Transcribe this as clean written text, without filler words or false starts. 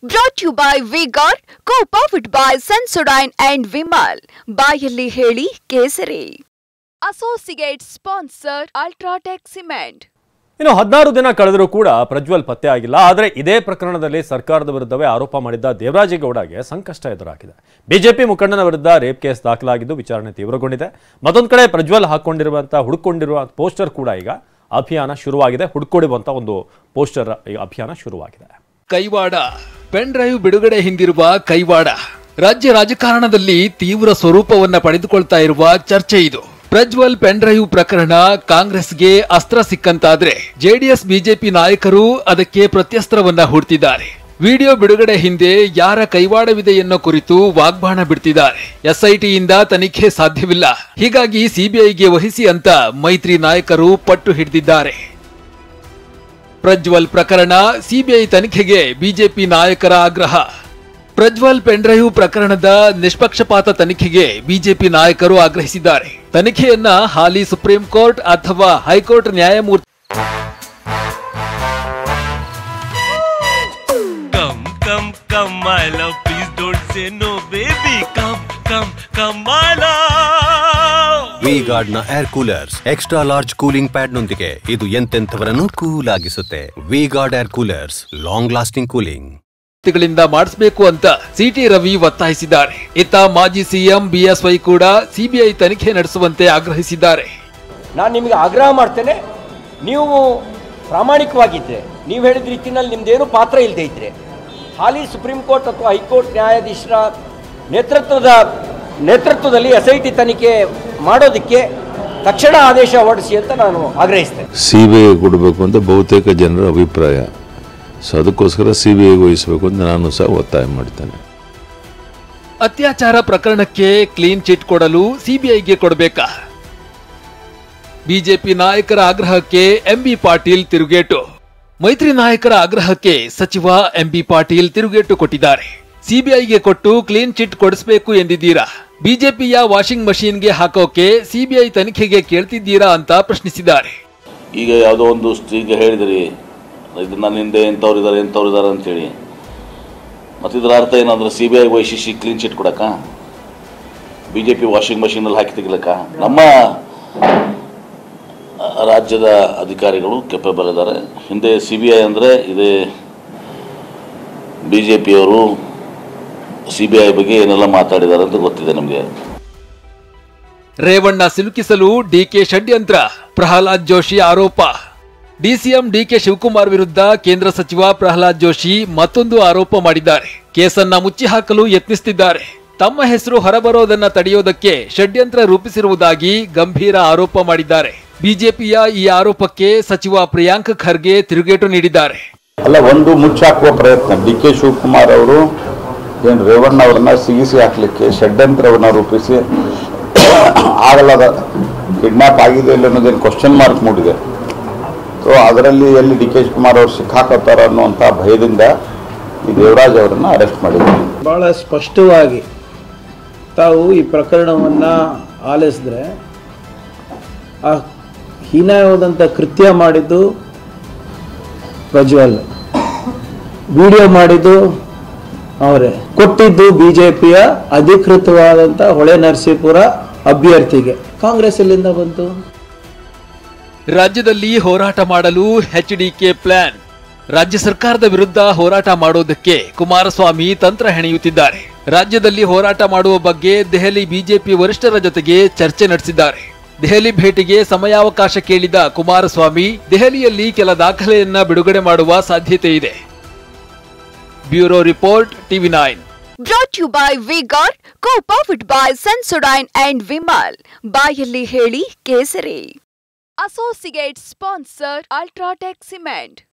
Brought to you by V-Guard, co-powered by Sensodyne and Vimal. ಬಾಯಲ್ಲಿ ಹೇಳಿ ಕೇಸರಿ. Associate sponsor Ultratech Cement. ಇನ್ನು 16 ದಿನ ಕಳೆದರೂ ಕೂಡ ಪ್ರಜ್ವಲ್ ಪತ್ತೆ ಆಗಿಲ್ಲ. ಆದರೆ ಇದೇ ಪ್ರಕರಣದಲ್ಲಿ ಸರ್ಕಾರದ ವಿರುದ್ಧವೇ ಆರೋಪ ಮಾಡಿದ್ದ ದೇವರಾಜೇಗೌಡಗೆ ಸಂಕಷ್ಟ ಎದುರಾಗಿದೆ. ಬಿಜೆಪಿ ಮುಖಂಡನ ವಿರುದ್ಧ ರೇಪ್ ಕೇಸ್ ದಾಖಲಾಗಿದ್ದು ವಿಚಾರಣೆ ತೀವ್ರಗೊಂಡಿದೆ. ಮತ್ತೊಂದು ಕಡೆ ಪ್ರಜ್ವಲ್ ಹುಡುಕೊಂಡಿರುವ ಪೋಸ್ಟರ್ ಕೂಡ ಈಗ ಅಭಿಯಾನ ಶುರುವಾಗಿದೆ. ಹುಡುಕೊಡುವಂತ ಒಂದು ಪೋಸ್ಟರ್ ಅಭಿಯಾನ ಶುರುವಾಗಿದೆ. ಕೈವಾಡ ಪೆನ್ ಡ್ರೈವ್ ಬಿಡುಗಡೆ ಹಿಂದಿರುವ ಕೈವಾಡ ರಾಜ್ಯ ರಾಜಕಾರಣದಲ್ಲಿ ತೀವ್ರ ಸ್ವರೂಪವನ್ನ ಪಡೆದುಕೊಳ್ತಾ ಇರುವ ಚರ್ಚೆ ಇದು. ಪ್ರಜ್ವಲ್ ಪೆನ್ ಡ್ರೈವ್ ಪ್ರಕರಣ ಕಾಂಗ್ರೆಸ್ಗೆ ಅಸ್ತ್ರ ಸಿಕ್ಕಂತಾದ್ರೆ ಜೆಡಿಎಸ್ ಬಿಜೆಪಿ ನಾಯಕರು ಅದಕ್ಕೆ ಪ್ರತ್ಯಸ್ತ್ರವನ್ನ ಹೂಡ್ತಿದ್ದಾರೆ. ವಿಡಿಯೋ ಬಿಡುಗಡೆ ಹಿಂದೆ ಯಾರ ಕೈವಾಡವಿದೆ ಎನ್ನೋ ಕುರಿತು ವಾಗ್ಬಾಣ ಬಿಡ್ತಿದ್ದಾರೆ. ಎಸ್ಐಟಿಯಿಂದ ತನಿಖೆ ಸಾಧ್ಯವಿಲ್ಲ, ಹೀಗಾಗಿ ಸಿಬಿಐಗೆ ವಹಿಸಿ ಅಂತ ಮೈತ್ರಿ ನಾಯಕರು ಪಟ್ಟು ಹಿಡಿದಿದ್ದಾರೆ. ಪ್ರಜ್ವಲ್ ಪ್ರಕರಣ ಸಿಬಿಐ ತನಿಖೆಗೆ ಬಿಜೆಪಿ ನಾಯಕರ ಆಗ್ರಹ. ಪ್ರಜ್ವಲ್ ಪೆನ್ ಡ್ರೈವ್ ಪ್ರಕರಣದ ನಿಷ್ಪಕ್ಷಪಾತ ತನಿಖೆಗೆ ಬಿಜೆಪಿ ನಾಯಕರು ಆಗ್ರಹಿಸಿದ್ದಾರೆ. ತನಿಖೆಯನ್ನ ಹಾಲಿ ಸುಪ್ರೀಂ ಕೋರ್ಟ್ ಅಥವಾ ಹೈಕೋರ್ಟ್ ನ್ಯಾಯಮೂರ್ತಿ V-Guard ನ air coolers extra large cooling pad ನೊಂದಿಗೆ ಇದು ಎಂತೆಂಥವರನ್ನು ಕೂಲ್ ಆಗಿಸುತ್ತೆ. V-Guard air coolers, long lasting cooling ಗಳಿಂದ ಮಾಡಿಸಬೇಕು ಅಂತ ಸಿಟಿ ರವಿ ಒತ್ತಾಯಿಸಿದ್ದಾರೆ. ಇತ್ತ ಮಾಜಿ ಸಿಎಂ ಬಿಎಸ್ವೈ ಕೂಡ ಸಿಬಿಐ ತನಿಖೆ ನಡೆಸುವಂತೆ ಆಗ್ರಹಿಸಿದ್ದಾರೆ. ನಾನು ನಿಮಗೆ ಆಗ್ರಹ ಮಾಡ್ತೇನೆ, ನೀವು ಪ್ರಾಮಾಣಿಕವಾಗಿದ್ದರೆ, ನೀವು ಹೇಳಿದ ರೀತಿಯಲ್ಲಿ ನಿಮ್ದೇನು ಪಾತ್ರ ಇಲ್ಲದೆ ಇದ್ರೆ ಹಾಲಿ ಸುಪ್ರೀಂ ಕೋರ್ಟ್ ಅಥವಾ ಹೈಕೋರ್ಟ್ ನ್ಯಾಯಾಧೀಶರ ನೇತೃತ್ವದಲ್ಲಿ SIT ತನಿಖೆ ಮಾಡೋದಕ್ಕೆ ತಕ್ಷಣ ಆದೇಶ ಹೊರಡಿಸಿ ಅಂತ ನಾನು ಆಗ್ರಹಿಸ್ತೇನೆ. ಸಿಬಿಐ ಕೊಡಬೇಕು ಅಂತ ಬಹುತೇಕ ಜನರ ಅಭಿಪ್ರಾಯ. ಸೊ ಅದಕ್ಕೋಸ್ಕರ ಸಿಬಿಐಗೆ ವಹಿಸಬೇಕು ಅಂತ ನಾನು ಸಹ ಒತ್ತಾಯ ಮಾಡ್ತೇನೆ. ಅತ್ಯಾಚಾರ ಪ್ರಕರಣಕ್ಕೆ ಕ್ಲೀನ್ ಚಿಟ್ ಕೊಡಲು ಸಿಬಿಐಗೆ ಕೊಡಬೇಕಾ? ಬಿಜೆಪಿ ನಾಯಕರ ಆಗ್ರಹಕ್ಕೆ ಎಂಬಿ ಪಾಟೀಲ್ ತಿರುಗೇಟು. ಮೈತ್ರಿ ನಾಯಕರ ಆಗ್ರಹಕ್ಕೆ ಸಚಿವ ಎಂಬಿ ಪಾಟೀಲ್ ತಿರುಗೇಟು ಕೊಟ್ಟಿದ್ದಾರೆ. ಸಿಬಿಐಗೆ ಕೊಟ್ಟು ಕ್ಲೀನ್ ಚಿಟ್ ಕೊಡಿಸಬೇಕು ಎಂದಿದ್ದೀರಾ? ಬಿಜೆಪಿಯ ವಾಷಿಂಗ್ ಮಷೀನ್ಗೆ ಹಾಕೋಕೆ ಸಿಬಿಐ ತನಿಖೆಗೆ ಕೇಳ್ತಿದ್ದೀರಾ ಅಂತ ಪ್ರಶ್ನಿಸಿದ್ದಾರೆ. ಈಗ ಯಾವುದೋ ಒಂದು ಸ್ತ್ರೀಗೆ ಹೇಳಿದ್ರಿ, ಇದು ನನ್ನ ಹಿಂದೆ ಎಂಥವ್ರಿದ್ದಾರೆ ಅಂತೇಳಿ, ಮತ್ತು ಇದರ ಅರ್ಥ ಏನಂದ್ರೆ ಸಿಬಿಐ ವಹಿಸಿ ಕ್ಲೀನ್ ಚಿಟ್ ಕೊಡಕ್ಕ, ಬಿಜೆಪಿ ವಾಷಿಂಗ್ ಮಷೀನಲ್ಲಿ ಹಾಕಿ ತೆಗಿಲಕ್ಕ? ನಮ್ಮ ರಾಜ್ಯದ ಅಧಿಕಾರಿಗಳು ಕೆಪಬಲ್ ಇದ್ದಾರೆ. ಹಿಂದೆ ಸಿಬಿಐ ಅಂದರೆ ಇದೇ ಬಿಜೆಪಿಯವರು ಸಿಬಿಐ ಬಗ್ಗೆ ಏನೆಲ್ಲ ಮಾತಾಡಿದ್ದಾರೆ ಅಂತ ಗೊತ್ತಿದೆ ನಮಗೆ. ರೇವಣ್ಣ ಸಿಲುಕಿಸಲು ಡಿಕೆ ಷಡ್ಯಂತ್ರ, ಪ್ರಹ್ಲಾದ್ ಜೋಶಿ ಆರೋಪ. ಡಿಸಿಎಂ ಡಿಕೆ ಶಿವಕುಮಾರ್ ವಿರುದ್ಧ ಕೇಂದ್ರ ಸಚಿವ ಪ್ರಹ್ಲಾದ್ ಜೋಶಿ ಮತ್ತೊಂದು ಆರೋಪ ಮಾಡಿದ್ದಾರೆ. ಕೇಸನ್ನ ಮುಚ್ಚಿ ಹಾಕಲು ಯತ್ನಿಸುತ್ತಿದ್ದಾರೆ. ತಮ್ಮ ಹೆಸರು ಹೊರಬರೋದನ್ನ ತಡೆಯೋದಕ್ಕೆ ಷಡ್ಯಂತ್ರ ರೂಪಿಸಿರುವುದಾಗಿ ಗಂಭೀರ ಆರೋಪ ಮಾಡಿದ್ದಾರೆ. ಬಿಜೆಪಿಯ ಈ ಆರೋಪಕ್ಕೆ ಸಚಿವ ಪ್ರಿಯಾಂಕ್ ಖರ್ಗೆ ತಿರುಗೇಟು ನೀಡಿದ್ದಾರೆ. ಅಲ್ಲ, ಒಂದು ಮುಚ್ಚಾಕುವ ಪ್ರಯತ್ನ. ಡಿಕೆ ಶಿವಕುಮಾರ್ ಅವರು ಏನು ರೇವಣ್ಣ ಅವರನ್ನ ಸಿಗಿಸಿ ಹಾಕಲಿಕ್ಕೆ ಷಡ್ಯಂತ್ರವನ್ನು ರೂಪಿಸಿ ಆಗಲಾದ ಕಿಡ್ನಾಪ್ ಆಗಿದೆ ಇಲ್ಲ ಅನ್ನೋದೇನು ಕ್ವಶನ್ ಮಾರ್ಕ್ ಮೂಡಿದೆ. ಸೊ ಅದರಲ್ಲಿ ಎಲ್ಲಿ ಡಿ ಕೆ ಶಿವಕುಮಾರ್ ಅವರು ಸಿಕ್ಕಾಕೋತಾರ ಅನ್ನುವಂಥ ಭಯದಿಂದ ಈ ದೇವರಾಜ್ ಅವರನ್ನು ಅರೆಸ್ಟ್ ಮಾಡಿದ್ದಾರೆ. ಭಾಳ ಸ್ಪಷ್ಟವಾಗಿ ತಾವು ಈ ಪ್ರಕರಣವನ್ನು ಆಲಿಸಿದ್ರೆ ಆ ಹೀನಾಯವಾದಂಥ ಕೃತ್ಯ ಮಾಡಿದ್ದು ಪ್ರಜ್ವಲ್, ವಿಡಿಯೋ ಮಾಡಿದ್ದು ಅವರೇ, ಕೊಟ್ಟಿದ್ದು ಬಿಜೆಪಿಯ ಅಧಿಕೃತವಾದಂಥ ಹೊಳೆ ನರಸೀಪುರ ಅಭ್ಯರ್ಥಿಗೆ. ಕಾಂಗ್ರೆಸ್ ಎಲ್ಲಿಂದ ಬಂತು? ರಾಜ್ಯದಲ್ಲಿ ಹೋರಾಟ ಮಾಡಲು HDK ಪ್ಲಾನ್. ರಾಜ್ಯ ಸರ್ಕಾರದ ವಿರುದ್ಧ ಹೋರಾಟ ಮಾಡೋದಕ್ಕೆ ಕುಮಾರಸ್ವಾಮಿ ತಂತ್ರ ಹೆಣೆಯುತ್ತಿದ್ದಾರೆ. ರಾಜ್ಯದಲ್ಲಿ ಹೋರಾಟ ಮಾಡುವ ಬಗ್ಗೆ ದೆಹಲಿ ಬಿಜೆಪಿ ವರಿಷ್ಠರ ಜೊತೆಗೆ ಚರ್ಚೆ ನಡೆಸಿದ್ದಾರೆ. ದೆಹಲಿ ಭೇಟಿಗೆ ಸಮಯಾವಕಾಶ ಕೇಳಿದ ಕುಮಾರಸ್ವಾಮಿ ದೆಹಲಿಯಲ್ಲಿ ಕೆಲ ದಾಖಲೆಯನ್ನ ಬಿಡುಗಡೆ ಮಾಡುವ ಸಾಧ್ಯತೆ ಇದೆ. Bureau report, TV9. Brought to you by V-Guard, co-powered by Sensodyne and Vimal. ಬಾಯಲ್ಲಿ ಹೇಳಿ ಕೇಸರಿ. Associate sponsor Ultratech Cement.